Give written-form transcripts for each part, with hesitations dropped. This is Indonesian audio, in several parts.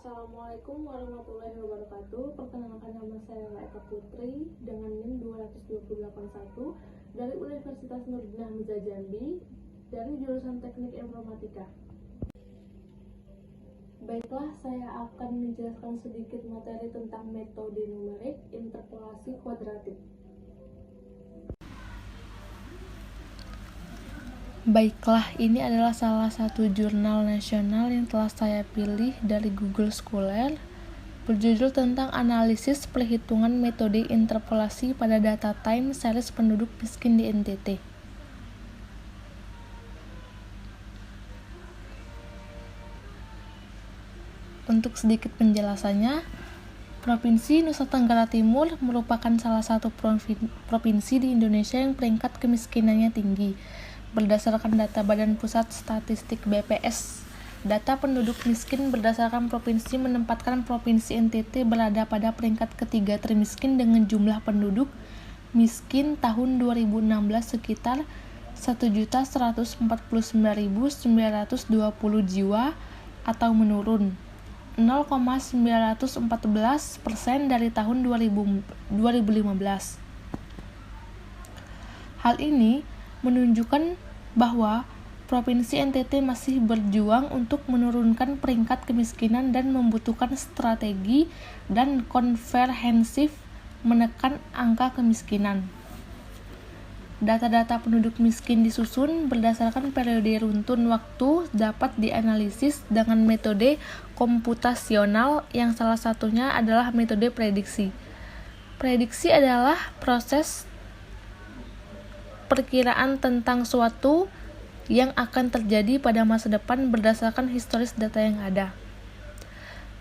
Assalamualaikum warahmatullahi wabarakatuh. Perkenalkan, nama saya Eka Putri dengan NIM 22881 dari Universitas Nurdin Hamzah Jambi dari jurusan Teknik Informatika. Baiklah, saya akan menjelaskan sedikit materi tentang metode numerik interpolasi kuadratik. Baiklah, ini adalah salah satu jurnal nasional yang telah saya pilih dari Google Scholar, berjudul tentang analisis perhitungan metode interpolasi pada data time series penduduk miskin di NTT. Untuk sedikit penjelasannya, Provinsi Nusa Tenggara Timur merupakan salah satu provinsi di Indonesia yang peringkat kemiskinannya tinggi. Berdasarkan data Badan Pusat Statistik BPS, data penduduk miskin berdasarkan provinsi menempatkan Provinsi NTT berada pada peringkat ketiga termiskin dengan jumlah penduduk miskin tahun 2016 sekitar 1.149.920 jiwa atau menurun 0,914% dari tahun 2015. Hal ini menunjukkan bahwa Provinsi NTT masih berjuang untuk menurunkan peringkat kemiskinan dan membutuhkan strategi dan komprehensif menekan angka kemiskinan. Data-data penduduk miskin disusun berdasarkan periode runtun waktu dapat dianalisis dengan metode komputasional yang salah satunya adalah metode prediksi. Prediksi adalah proses perkiraan tentang suatu yang akan terjadi pada masa depan berdasarkan historis data yang ada.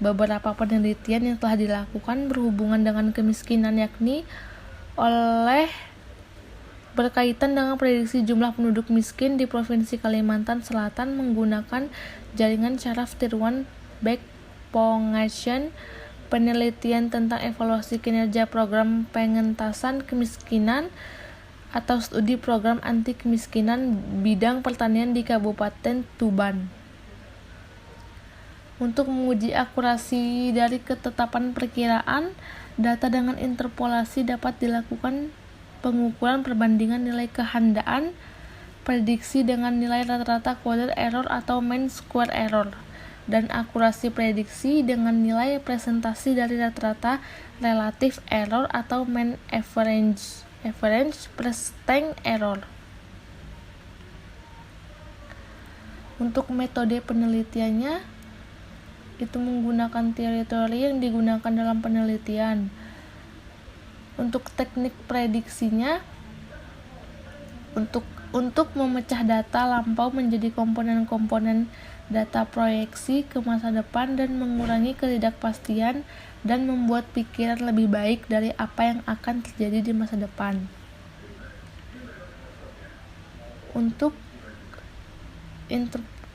Beberapa penelitian yang telah dilakukan berhubungan dengan kemiskinan yakni oleh berkaitan dengan prediksi jumlah penduduk miskin di Provinsi Kalimantan Selatan menggunakan jaringan syaraf tiruan backpropagation, penelitian tentang evaluasi kinerja program pengentasan kemiskinan atau studi program anti kemiskinan bidang pertanian di Kabupaten Tuban. Untuk menguji akurasi dari ketetapan perkiraan data dengan interpolasi dapat dilakukan pengukuran perbandingan nilai kehandaan prediksi dengan nilai rata-rata quadrat error atau mean square error, dan akurasi prediksi dengan nilai presentasi dari rata-rata relative error atau mean average percent error. Untuk metode penelitiannya itu menggunakan teori-teori yang digunakan dalam penelitian. Untuk teknik prediksinya, untuk memecah data lampau menjadi komponen-komponen data proyeksi ke masa depan dan mengurangi ketidakpastian dan membuat pikiran lebih baik dari apa yang akan terjadi di masa depan. Untuk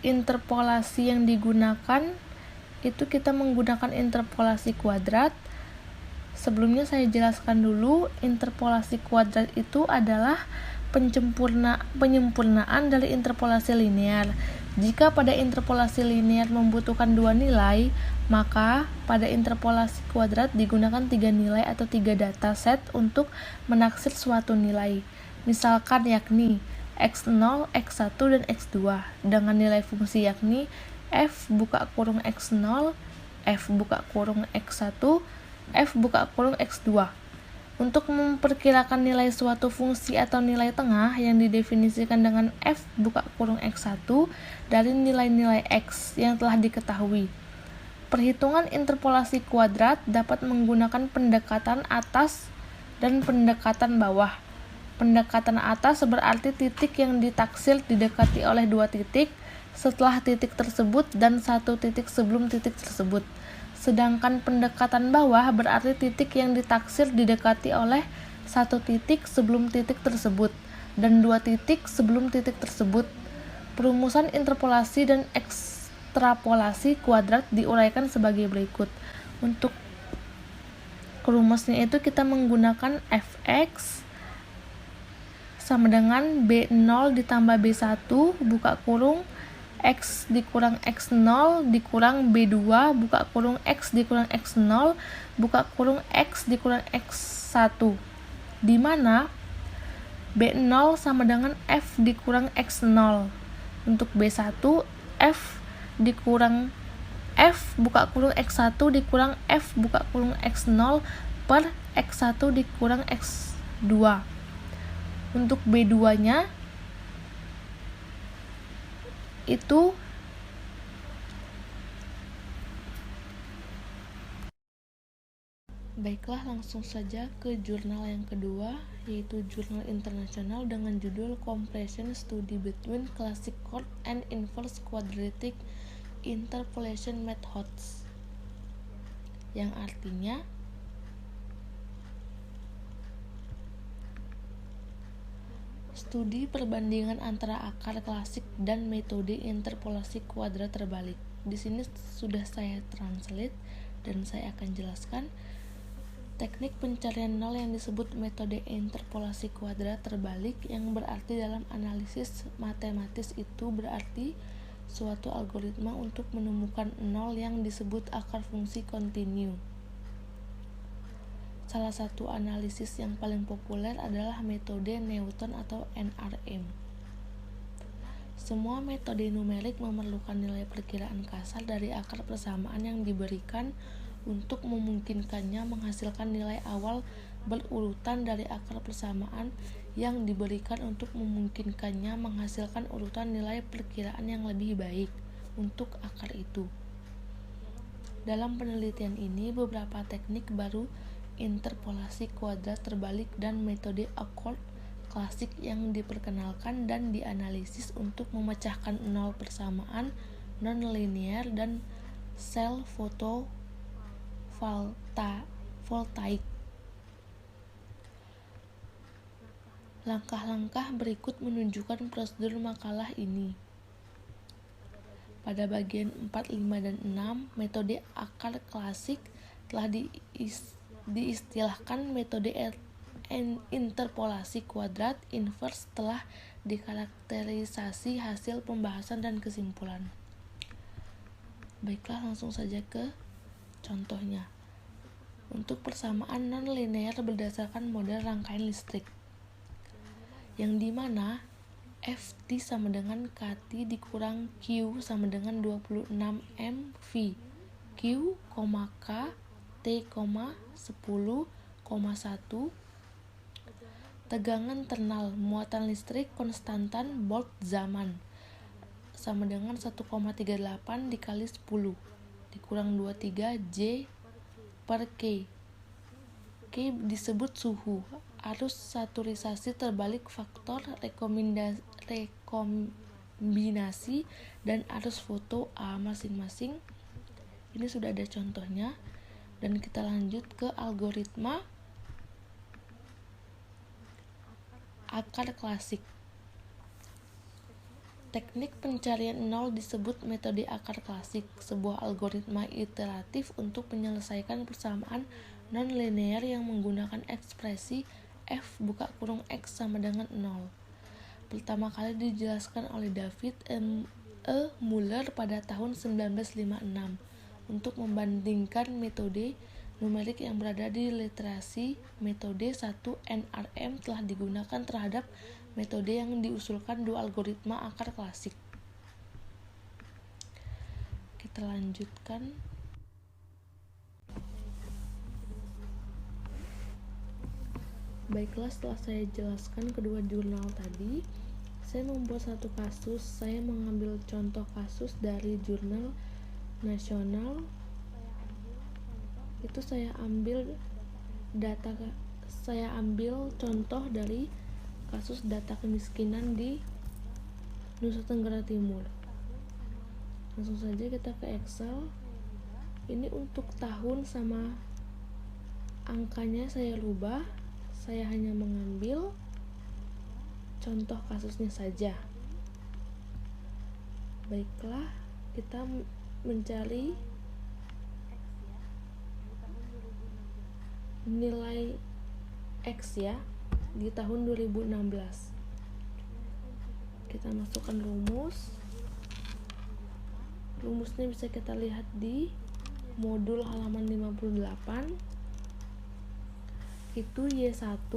interpolasi yang digunakan itu kita menggunakan interpolasi kuadrat. Sebelumnya saya jelaskan dulu, interpolasi kuadrat itu adalah penyempurnaan dari interpolasi linear. Jika pada interpolasi linear membutuhkan 2 nilai, maka pada interpolasi kuadrat digunakan 3 nilai atau 3 data set untuk menaksir suatu nilai. Misalkan yakni x0, x1, dan x2 dengan nilai fungsi yakni f buka kurung x0, f buka kurung x1, f buka kurung x2. Untuk memperkirakan nilai suatu fungsi atau nilai tengah yang didefinisikan dengan f buka kurung x1 dari nilai-nilai x yang telah diketahui. Perhitungan interpolasi kuadrat dapat menggunakan pendekatan atas dan pendekatan bawah. Pendekatan atas berarti titik yang ditaksir didekati oleh 2 titik setelah titik tersebut dan 1 titik sebelum titik tersebut. Sedangkan pendekatan bawah berarti titik yang ditaksir didekati oleh 1 titik sebelum titik tersebut dan 2 titik sebelum titik tersebut. Perumusan interpolasi dan ekstrapolasi kuadrat diuraikan sebagai berikut. Untuk rumusnya itu kita menggunakan fx sama dengan b0 ditambah b1 buka kurung X dikurang X0 dikurang B2 buka kurung X dikurang X0 buka kurung X dikurang X1, di mana B0 sama dengan F dikurang X0. Untuk B1 F dikurang F buka kurung X1 dikurang F buka kurung X0 per X1 dikurang X2. Untuk B2 nya itu baiklah, langsung saja ke jurnal yang kedua, yaitu jurnal internasional dengan judul Comparison Study Between Classic Chord and Inverse Quadratic Interpolation Methods, yang artinya studi perbandingan antara akar klasik dan metode interpolasi kuadrat terbalik. Di sini sudah saya translate dan saya akan jelaskan. Teknik pencarian nol yang disebut metode interpolasi kuadrat terbalik, yang berarti dalam analisis matematis itu berarti suatu algoritma untuk menemukan nol yang disebut akar fungsi kontinu. Salah satu analisis yang paling populer adalah metode Newton atau NRM. Semua metode numerik memerlukan nilai perkiraan kasar dari akar persamaan yang diberikan untuk memungkinkannya menghasilkan nilai awal berurutan dari akar persamaan yang diberikan untuk memungkinkannya menghasilkan urutan nilai perkiraan yang lebih baik untuk akar itu. Dalam penelitian ini, beberapa teknik baru interpolasi kuadrat terbalik dan metode accord klasik yang diperkenalkan dan dianalisis untuk memecahkan nol persamaan non-linear dan sel fotovoltaik. Langkah-langkah berikut menunjukkan prosedur makalah ini. Pada bagian 4, 5, dan 6, metode akar klasik telah diistilahkan metode interpolasi kuadrat inverse telah dikarakterisasi hasil pembahasan dan kesimpulan. Baiklah, langsung saja ke contohnya. Untuk persamaan non-linear berdasarkan model rangkaian listrik, yang dimana Ft sama dengan Kt dikurang Q sama dengan 26 mV, Q, K, T, 10,1, tegangan ternal, muatan listrik konstantan Boltzmann sama dengan 1,38 dikali 10 dikurang 23 J per K. K disebut suhu, arus saturisasi terbalik faktor rekombinasi dan arus foto A masing-masing. Ini sudah ada contohnya. Dan kita lanjut ke algoritma akar klasik. Teknik pencarian nol disebut metode akar klasik, sebuah algoritma iteratif untuk menyelesaikan persamaan non-linear yang menggunakan ekspresi f buka kurung x sama dengan 0. Pertama kali dijelaskan oleh David E. Muller pada tahun 1956. Untuk membandingkan metode numerik yang berada di literasi, metode 1 NRM telah digunakan terhadap metode yang diusulkan dua algoritma akar klasik. Kita lanjutkan. Baiklah, setelah saya jelaskan kedua jurnal tadi, saya membuat satu kasus. Saya mengambil contoh kasus dari jurnal nasional. Itu saya ambil contoh dari kasus data kemiskinan di Nusa Tenggara Timur. Langsung saja kita ke Excel. Ini untuk tahun sama angkanya saya rubah. Saya hanya mengambil contoh kasusnya saja. Baiklah, kita mencari nilai X ya di tahun 2016. Kita masukkan rumus. Rumusnya bisa kita lihat di modul halaman 58. Itu Y1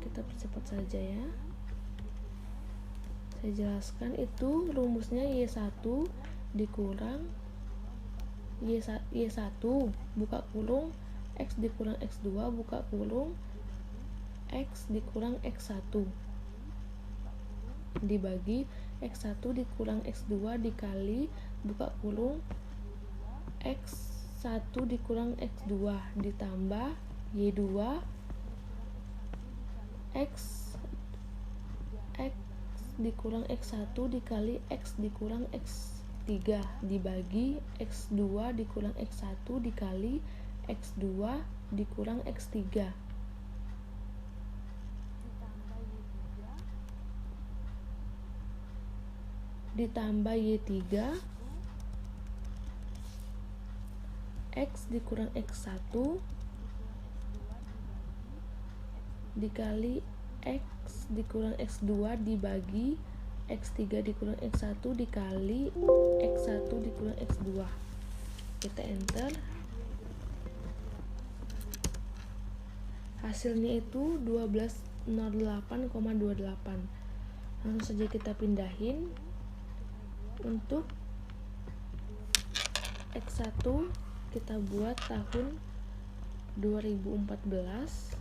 kita percepat saja ya. Saya jelaskan, itu rumusnya Y1 dikurang Y1 buka kurung X dikurang X2 buka kurung X dikurang X1 dibagi X1 dikurang X2 dikali buka kurung X1 dikurang X2 ditambah Y2 X dikurang X1 dikali X dikurang X3 dibagi X2 dikurang X1 dikali X2 dikurang X3 ditambah Y3 X dikurang X1 dikali X dikurang X2 dibagi X3 dikurang X1 dikali X1 dikurang X2. Kita enter. Hasilnya itu 1208,28. Langsung saja kita pindahin. Untuk X1 kita buat tahun 2014.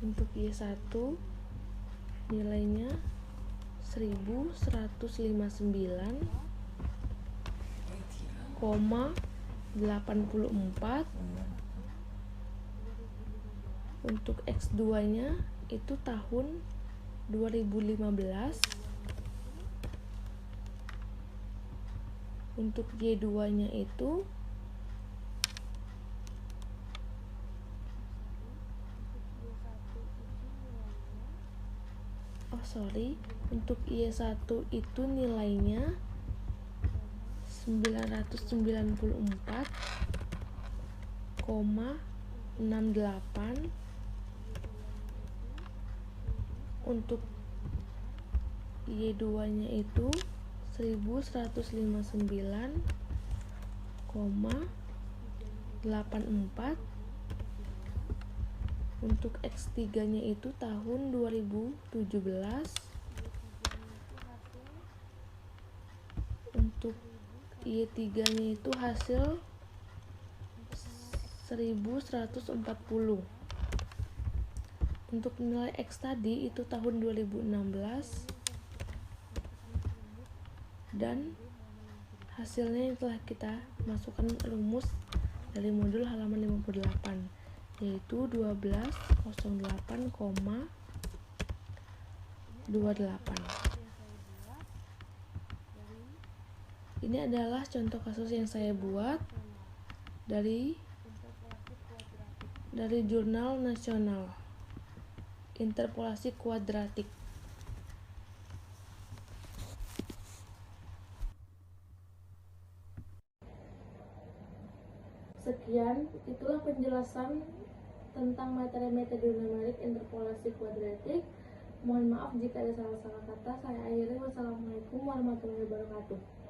Untuk Y1 nilainya 1159,84. Untuk X2 nya itu tahun 2015. Untuk Y2 nya itu untuk Y1 itu nilainya 994,68. Untuk Y2 nya itu 1159,84. Untuk X3 nya itu tahun 2017. Untuk Y3 nya itu hasil 1140. Untuk nilai X tadi itu tahun 2016 dan hasilnya yang telah kita masukkan rumus dari modul halaman 58, yaitu 1208,28. Ini adalah contoh kasus yang saya buat dari Jurnal Nasional Interpolasi Kuadratik. Sekian, itulah penjelasan tentang materi metode numerik interpolasi kuadratik. Mohon maaf jika ada salah-salah kata. Saya akhiri. Wassalamualaikum warahmatullahi wabarakatuh.